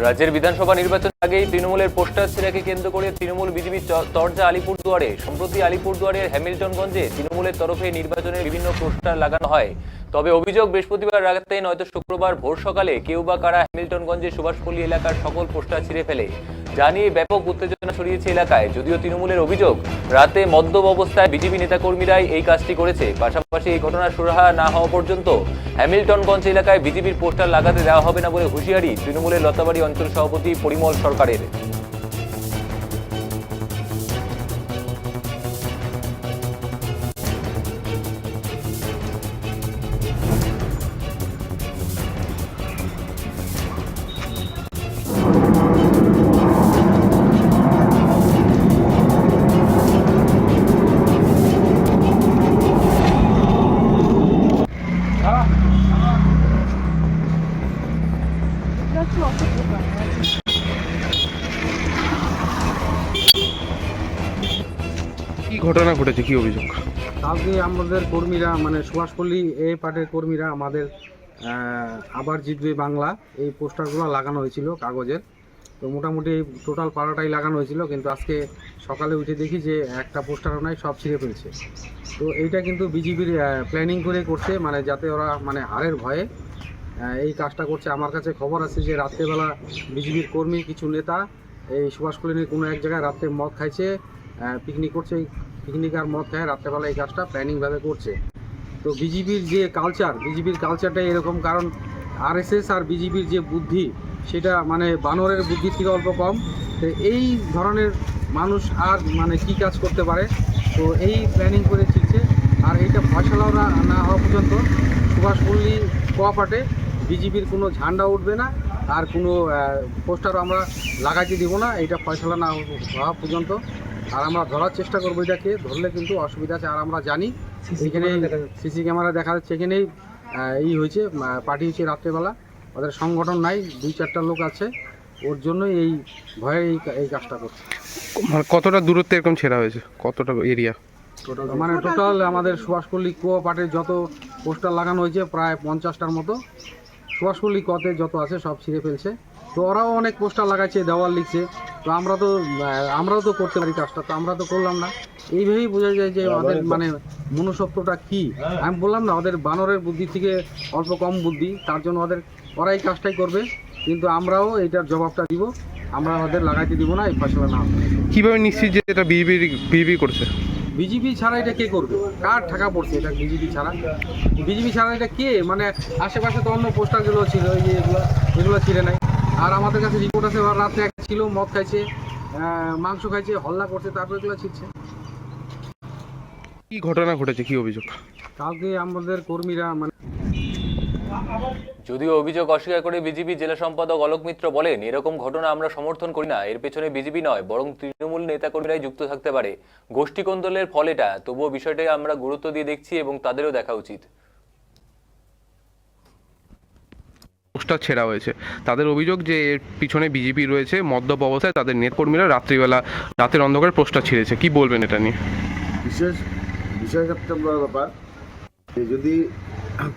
রাজ্যের বিধানসভা নির্বাচন আগেই তৃণমূলের পোস্টার ছেঁড়াকে কেন্দ্র করে তৃণমূল বিজেপির তরজা আলিপুরদুয়ারে। সম্প্রতি আলিপুরদুয়ারের হ্যামিল্টনগঞ্জে তৃণমূলের তরফে নির্বাচনের বিভিন্ন পোস্টার লাগানো হয়। তবে অভিযোগ, বৃহস্পতিবার রাতে নয়তো শুক্রবার ভোর সকালে কেউ বা কারা হ্যামিল্টনগঞ্জের সুভাষপল্লী এলাকার সকল পোস্টার ছিঁড়ে ফেলে। জানিয়ে ব্যাপক উত্তেজনা ছড়িয়েছে এলাকায়। যদিও তৃণমূলের অভিযোগ, রাতে মদ্যপ অবস্থায় বিজেপি নেতাকর্মীরাই এই কাজটি করেছে। পাশাপাশি এই ঘটনার সুরাহা না হওয়া পর্যন্ত হ্যামিল্টনগঞ্জ এলাকায় বিজেপির পোস্টার লাগাতে দেওয়া হবে না বলে হুঁশিয়ারি তৃণমূলের লতাবাড়ি অঞ্চল সভাপতি পরিমল সরকারের। কি ঘটনা ঘটেছে, কি অভিযোগ? কালকে আমাদের কর্মীরা মানে সুভাষপল্লী এই পার্টির কর্মীরা আমাদের আবার জিতবে বাংলা এই পোস্টারগুলো লাগানো হয়েছিল কাগজের। তো মোটামুটি টোটাল পাড়াটাই লাগানো হয়েছিল, কিন্তু আজকে সকালে উঠে দেখি যে একটা পোস্টারও নাই, সব ছিঁড়ে ফেলছে। তো এইটা কিন্তু বিজেপির প্ল্যানিং করে করছে, মানে যাতে ওরা মানে হারের ভয়ে এই কাজটা করছে। আমার কাছে খবর আছে যে রাত্রেবেলা বিজেপির কর্মী কিছু নেতা এই সুভাষপল্লীর কোনো এক জায়গায় রাত্রে মদ খাইছে, পিকনিক করছে, পিকনিক আর মদ খায় রাত্রেবেলা এই কাজটা প্ল্যানিংভাবে করছে। তো বিজেপির যে কালচার, বিজেপির কালচারটাই এরকম, কারণ আরএসএস আর বিজেপির যে বুদ্ধি সেটা মানে বানরের বুদ্ধির থেকে অল্প কম। তো এই ধরনের মানুষ আর মানে কি কাজ করতে পারে, তো এই প্ল্যানিং করে চিনছে। আর এইটা ফয়সালাও না হওয়া পর্যন্ত সুভাষপল্লী কোয়াপাটে বিজেপির কোনো ঝান্ডা উঠবে না, আর কোনো পোস্টারও আমরা লাগাইতে দিব না, এটা ফয়সালা না হওয়া পর্যন্ত। আর আমরা ধরার চেষ্টা করবো, এটাকে ধরলে কিন্তু অসুবিধা আছে। আর আমরা জানি এখানে সিসি ক্যামেরা দেখা যাচ্ছে, এখানেই এই হয়েছে, পার্টি হয়েছে রাত্রেবেলা, ওদের সংগঠন নাই, 2-4টা লোক আছে, ওর জন্যই এই ভয়ে এই কাজটা করছে। মানে কতটা দূরত্বে এরকম ছেঁড়া হয়েছে, কতটা এরিয়া? মানে টোটাল আমাদের সুভাষপল্লী কোয়াপাটের যত পোস্টার লাগানো হয়েছে প্রায় 50টার মতো, সুভাষপল্লী কতে যত আছে সব ছিঁড়ে ফেলছে। তো ওরাও অনেক পোস্টার লাগাচ্ছে, দেওয়াল লিখছে। তো আমরাও তো করতে পারি কাজটা, তো আমরা তো করলাম না। এইভাবেই বোঝা যায় যে ওদের মানে মনুষ্যত্বটা কি। আমি বললাম না, ওদের বানরের বুদ্ধি থেকে অল্প কম বুদ্ধি, তার জন্য ওরা এই কাজটাই করবে। কিন্তু আমরাও এইটার জবাবটা দিব, আমরা ওদের লাগাইতে দিব না, এই ফসলা না। কিভাবে নিশ্চিত যে এটা বিজেপি করছে? বিজেপি ছাড়া এটা কে করবে? কার টাকা পড়ছে এটা বিজেপি ছাড়া? বিজেপি ছাড়া এটা কে? মানে আশেপাশে তো অন্য পোস্টারগুলো ছিল, এই যে এগুলো ছিঁড়ে নাই। আর আমাদের কাছে রিপোর্ট আছে, রাত্রে এক ছিল, মদ খাইছে, মাংস খাইছে, হল্লা করছে, তারপরে এগুলো ছিঁড়ছে। কি ঘটনা ঘটেছে, কি অভিযোগ? কালকে আমাদের কর্মীরা মানে যদিও অভিযোগ অস্বীকার করে বিজেপি জেলা সম্পাদক অলোক মিত্র বলেন, এরকম ঘটনা আমরা সমর্থন করি না, এর পেছনে বিজেপি নয় বরং তৃণমূল নেতাকর্মীরাই যুক্ত থাকতে পারে। গোষ্ঠী কোন্দলের ফল এটা, তবুও বিষয়টাকে আমরা গুরুত্ব দিয়ে দেখছি এবং তাদেরও দেখা উচিত। পোস্টার ছেঁড়া হয়েছে, তাদের অভিযোগ যে এর পিছনে বিজেপি রয়েছে, মদ্যপ অবস্থায় তাদের নেতাকর্মীরা রাত্রিবেলা রাতের অন্ধকারে পোস্টার ছিঁড়েছে। কি বলবেন এটা নিয়ে? বিষয় একটা বড় ব্যাপার, যদি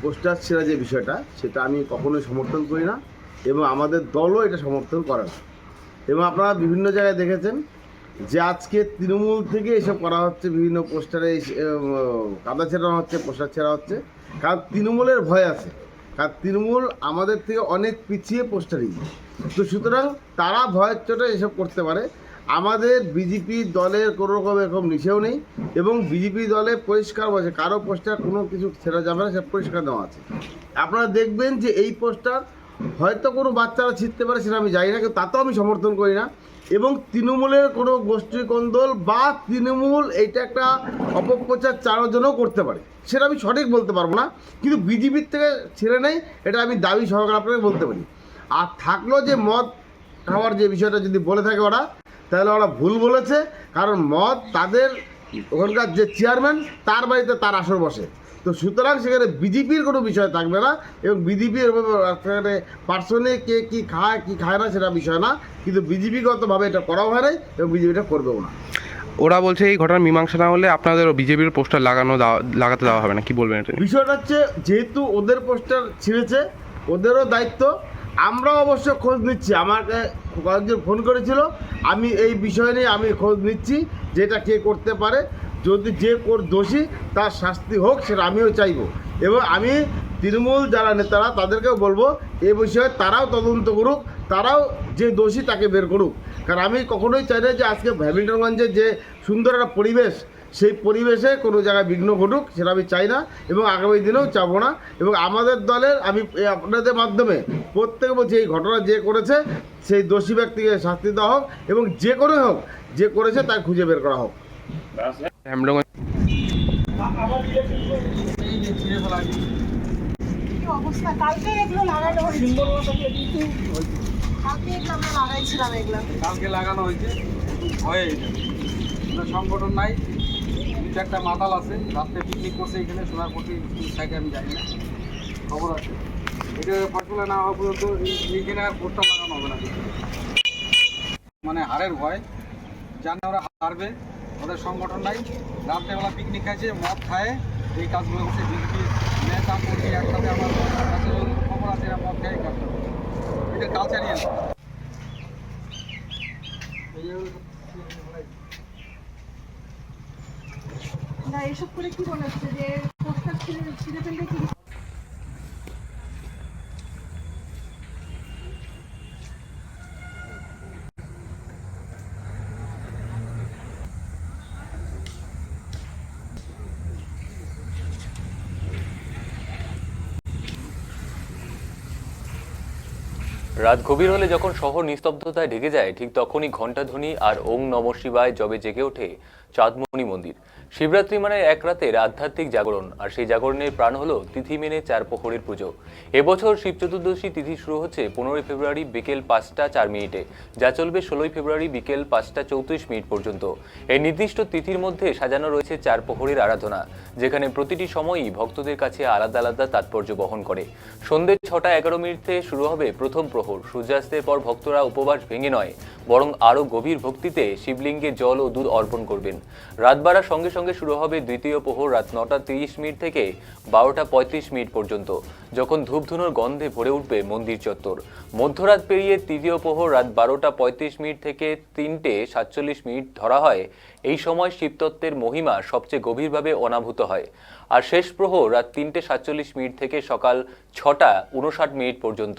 পোস্টার ছেঁড়া যে বিষয়টা, সেটা আমি কখনোই সমর্থন করি না এবং আমাদের দলও এটা সমর্থন করে না। এবং আপনারা বিভিন্ন জায়গায় দেখেছেন যে আজকে তৃণমূল থেকে এসব করা হচ্ছে, বিভিন্ন পোস্টারে কাদা ছেঁড়া হচ্ছে, পোস্টার ছেঁড়া হচ্ছে, কারণ তৃণমূলের ভয় আছে। কারণ তৃণমূল আমাদের থেকে অনেক পিছিয়ে পোস্টারিং, তো সুতরাং তারা ভয়ের চোটে এসব করতে পারে। আমাদের বিজেপি দলের কোনো রকম এরকম নিষেও নেই এবং বিজেপি দলে পরিষ্কার বলছে কারো পোস্টার কোনো কিছু ছেড়া যাবে না, সে পরিষ্কার দেওয়া আছে। আপনারা দেখবেন যে এই পোস্টার হয়তো কোনো বাচ্চারা ছিঁড়তে পারে, সেটা আমি জানি না, কিন্তু তাতেও আমি সমর্থন করি না। এবং তৃণমূলের কোনো গোষ্ঠী কোন্দল বা তৃণমূল এইটা একটা অপপ্রচার চালানোর জন্যও করতে পারে, সেটা আমি সঠিক বলতে পারবো না, কিন্তু বিজেপির থেকে ছেড়ে নেই এটা আমি দাবি সহকারে আপনাকে বলতে পারি। আর থাকলো যে মদ খাওয়ার যে বিষয়টা যদি বলে থাকে ওরা, তাহলে ওরা ভুল বলেছে, কারণ মদ তাদের ওখানকার যে চেয়ারম্যান তার বাড়িতে তার আসর বসে, তো সুতরাং সেখানে বিজেপির কোনো বিষয় থাকবে না, এবং বিজেপির সেখানে পার্সনে কে কী খায় কী খায় না সেটা বিষয় না, কিন্তু বিজেপিগতভাবে এটা করাও হয় নাই এবং বিজেপি এটা করবেও না। ওরা বলছে এই ঘটনার মীমাংসা না হলে আপনাদের বিজেপির পোস্টার লাগাতে দেওয়া হবে না, কি বলবেন এটা নিয়ে? বিষয়টা হচ্ছে যেহেতু ওদের পোস্টার ছিঁড়েছে, ওদেরও দায়িত্ব। আমরাও অবশ্য খোঁজ নিচ্ছি, আমাকে কয়েকজন ফোন করেছিল, আমি এই বিষয় নিয়ে আমি খোঁজ নিচ্ছি যেটা কে করতে পারে, যদি যে দোষী তার শাস্তি হোক সেটা আমিও চাইব, এবং আমি তৃণমূল যারা নেতারা তাদেরকেও বলবো এই বিষয়ে তারাও তদন্ত করুক, তারাও যে দোষী তাকে বের করুক। কারণ আমি কখনোই চাই না যে আজকে হ্যামিল্টনগঞ্জের যে সুন্দর একটা পরিবেশ, সেই পরিবেশে কোনো জায়গায় বিঘ্ন ঘটুক, সেটা আমি চাই না এবং আগামী দিনেও চাবো না। এবং আমাদের দলের আমি আপনাদের মাধ্যমে প্রত্যেকে বলছি, এই ঘটনা যে করেছে সেই দোষী ব্যক্তিকে শাস্তি দেওয়া হোক, এবং যে করে হোক যে করেছে তাকে খুঁজে বের করা হোক। হ্যামলগঞ্জ কি অবস্থা, কালকে এগুলো লাগানো হয়েছে, কালকে এগুলো আমরা লাগাইছিলাম, এগুলো কালকে লাগানো হয়েছে, হয়ে কোনো সংগঠন নাই, দু চারটা মাতাল আছে, রাত্রে পিকনিক করছে এখানে সোনারপট্টি সাইডে, আমি জানি না, খবর আছে। এটা পার্সোনাল না হওয়া পর্যন্ত এইখানে আর পোস্টার লাগানো হবে না, মানে হারের ভয়, জানে ওরা হারবে, ওদের সংগঠন নাই, রাত্রেবেলা পিকনিক খাইছে, মদ খায়, এই কাজগুলো করছে বিজেপি নেতা কর্মী একসাথে। আমার কাছে খবর আছে এরা মদ খায় কাজ করে, এটা কালচারই আছে। না এসব করে কি মনে হচ্ছে যে পোস্টার ছিঁড়ে ফেললে কি রাত গভীর হলে যখন শহর নিস্তব্ধতায় ঢেকে যায়, ঠিক তখনই ঘণ্টাধ্বনি আর ওং নম শিবায় জবে জেগে ওঠে চাঁদমণি মন্দির। শিবরাত্রি মানে এক রাতের আধ্যাত্মিক জাগরণ, আর সেই জাগরণের প্রাণ হলো তিথি মেনে 4 প্রহরের পুজো। এবছর শিব চতুর্দশী তিথি শুরু হচ্ছে 15 ফেব্রুয়ারি বিকেল 5টা 4 মিনিটে, যা চলবে 16 ফেব্রুয়ারি বিকেল 5টা 34 মিনিট পর্যন্ত। এই নির্দিষ্ট তিথির মধ্যে সাজানো রয়েছে 4 প্রহরের আরাধনা, যেখানে প্রতিটি সময়ই ভক্তদের কাছে আলাদা আলাদা তাৎপর্য বহন করে। সন্ধ্যে 6টা 11 মিনিটে শুরু হবে প্রথম প্রহর। সূর্যাস্তের পর ভক্তরা উপবাস ভেঙে নয়, বরং আরও গভীর ভক্তিতে শিবলিঙ্গে জল ও দুধ অর্পণ করবেন। রাত বাড়ার সঙ্গে সঙ্গে শুরু হবে দ্বিতীয় প্রহর রাত 9টা 30 মিনিট থেকে 12টা 35 মিনিট পর্যন্ত, যখন ধূপধুনোর গন্ধে ভরে উঠবে মন্দির চত্বর। মধ্যরাত পেরিয়ে তৃতীয় প্রহর রাত 12টা 35 মিনিট থেকে 3টে 47 মিনিট ধরা হয়। এই সময় শিবতত্ত্বের মহিমা সবচেয়ে গভীরভাবে অনাভূত হয়। আর শেষ প্রহর রাত 3টে 47 মিনিট থেকে সকাল 6টা 59 মিনিট পর্যন্ত।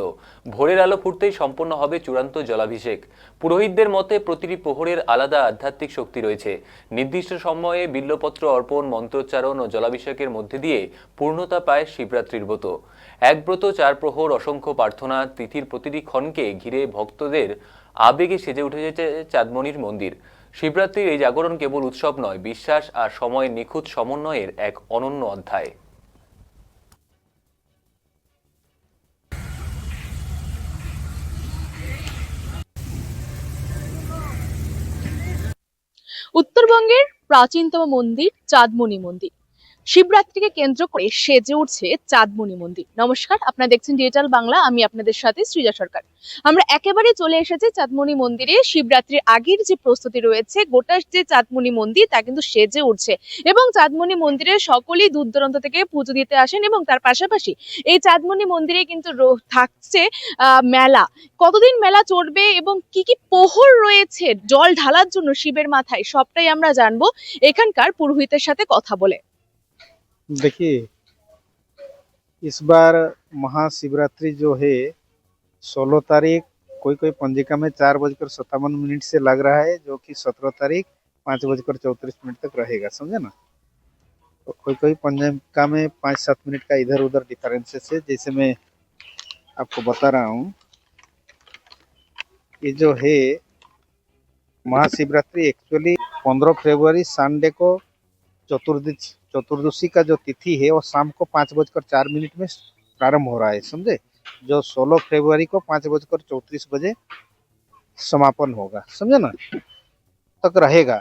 ভোরের আলো ফুটতেই সম্পন্ন হবে চূড়ান্ত জলাভিষেক। পুরোহিতদের মতে প্রতিটি প্রহরের আলাদা আধ্যাত্মিক শক্তি রয়েছে। নির্দিষ্ট সময়ে বিল্লপত্র অর্পণ, মন্ত্রোচ্চারণ ও জলাভিষেকের মধ্যে দিয়ে পূর্ণতা পায় শিবরাত্রির ব্রত। এক ব্রত 4 প্রহর, অসংখ্য প্রার্থনা, তিথির প্রতিটি ক্ষণকে ঘিরে ভক্তদের আবেগে সেজে উঠেছে চাঁদমণির মন্দির। শিবরাত্রির এই জাগরণ কেবল উৎসব নয়, বিশ্বাস আর সময়ের নিখুঁত সমন্বয়ের এক অনন্য অধ্যায়। উত্তরবঙ্গের প্রাচীনতম মন্দির চাঁদমণি মন্দির। শিবরাত্রিকে কেন্দ্র করে সেজে উঠছে চাঁদমণি মন্দির। নমস্কার, আপনারা দেখছেন ডিজিটাল বাংলা, আমি আপনাদের সাথে সৃজা সরকার। আমরা একেবারে চলে এসেছি চাঁদমণি মন্দিরে। শিবরাত্রির আগের যে প্রস্তুতি রয়েছে, গোটা যে চাঁদমণি মন্দির তা কিন্তু সেজে উঠছে, এবং চাঁদমণি মন্দিরে সকলেই দূর দূরান্ত থেকে পুজো দিতে আসেন, এবং তার পাশাপাশি এই চাঁদমণি মন্দিরে কিন্তু থাকছে মেলা। কতদিন মেলা চলবে এবং কি কি প্রহর রয়েছে জল ঢালার জন্য শিবের মাথায়, সবটাই আমরা জানবো এখানকার পুরোহিতের সাথে কথা বলে। देखिए, इस बार महाशिवरात्रि जो है 16 तारीख, कोई पंजिका में 4:57 से लग रहा है, जो कि 17 तारीख 5:34 तक रहेगा, समझे ना। तो कोई पंजिका में 5-7 मिनट का इधर उधर डिफरेंसेस है। जैसे मैं आपको बता रहा हूँ, ये जो है महाशिवरात्रि एक्चुअली 15 फरवरी संडे को चतुर्दशी का जो तिथि है वो शाम को 5:04 में प्रारंभ हो रहा है, समझे। जो 16 फरवरी को 5:34 समापन होगा, समझे ना, तक रहेगा।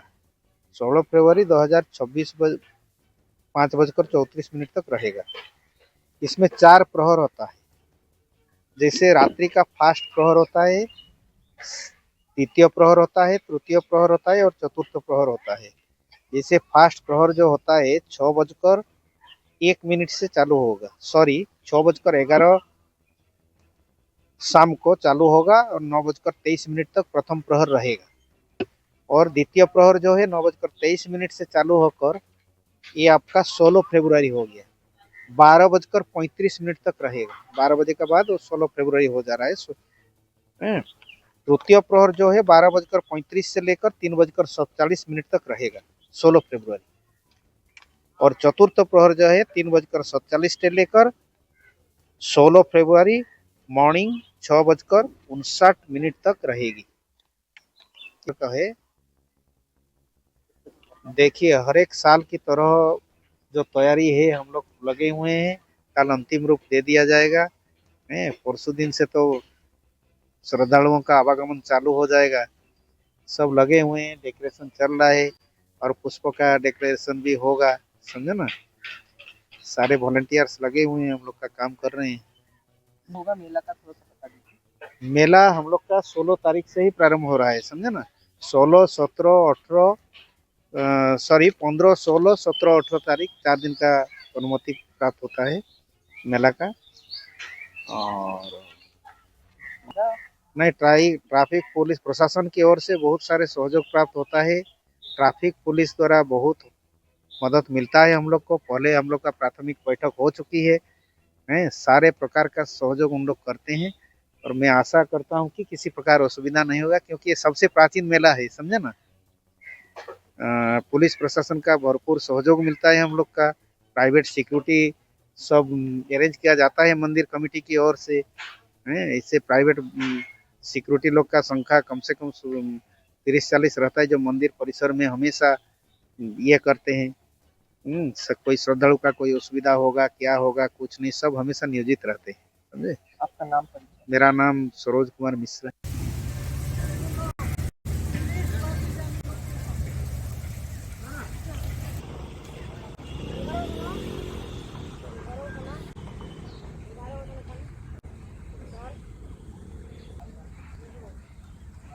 16 फरवरी 2026 5:34 तक रहेगा। इसमें 4 प्रहर होता है। जैसे रात्रि का फास्ट प्रहर होता है, द्वितीय प्रहर होता है, तृतीय प्रहर होता है और चतुर्थ प्रहर होता है। जैसे फास्ट प्रहर जो होता है 6:01 से चालू होगा, सॉरी 6:11 शाम को चालू होगा और 9:23 तक प्रथम प्रहर रहेगा। और द्वितीय प्रहर जो है 9:23 से चालू होकर ये आपका 16 फरवरी हो गया, 12:35 तक रहेगा। 12 बजे के बाद वो 16 फरवरी हो जा रहा है। तृतीय प्रहर जो है 12:35 से लेकर 3:47 तक रहेगा, 16 फरवरी। और चतुर्थ प्रहर जो है 3:47 से लेकर 16 फरवरी मॉर्निंग 6:59 तक रहेगी। तो है देखिए, हर एक साल की तरह जो तैयारी है हम लोग लगे हुए हैं। कल अंतिम रूप दे दिया जाएगा। परसों दिन से तो श्रद्धालुओं का आवागमन चालू हो जाएगा। सब लगे हुए हैं, डेकोरेशन चल रहा है और पुष्पों का डेकोरेशन भी होगा, समझे ना। सारे वॉलंटियर्स लगे हुए हैं, हम लोग का काम कर रहे हैं। होगा मेला का थोड़ा सा बता दीजिए। मेला हम लोग का 16 तारीख से ही प्रारंभ हो रहा है, समझे ना। 16, 17, 18 सॉरी 15, 16, 17, 18 तारीख 4 दिन का अनुमति प्राप्त होता है मेला का। और नहीं, ट्रैफिक पुलिस प्रशासन की ओर से बहुत सारे सहयोग प्राप्त होता है। ट्रैफिक पुलिस द्वारा बहुत मदद मिलता है हम लोग को। पहले हम लोग का प्राथमिक बैठक हो चुकी है। सारे प्रकार का सहयोग हम लोग करते हैं और मैं आशा करता हूं कि किसी प्रकार असुविधा नहीं होगा, क्योंकि ये सबसे प्राचीन मेला है, समझे ना। पुलिस प्रशासन का भरपूर सहयोग मिलता है हम लोग का। प्राइवेट सिक्योरिटी सब अरेंज किया जाता है मंदिर कमेटी की ओर से। इससे प्राइवेट सिक्योरिटी लोग का संख्या कम से कम 30-40 रहता है, जो मंदिर परिसर में हमेशा ये करते हैं। कोई श्रद्धालु का कोई असुविधा होगा, क्या होगा, कुछ नहीं, सब हमेशा नियोजित रहते हैं, समझे। आपका नाम परिचय। मेरा नाम सरोज कुमार मिश्रा है।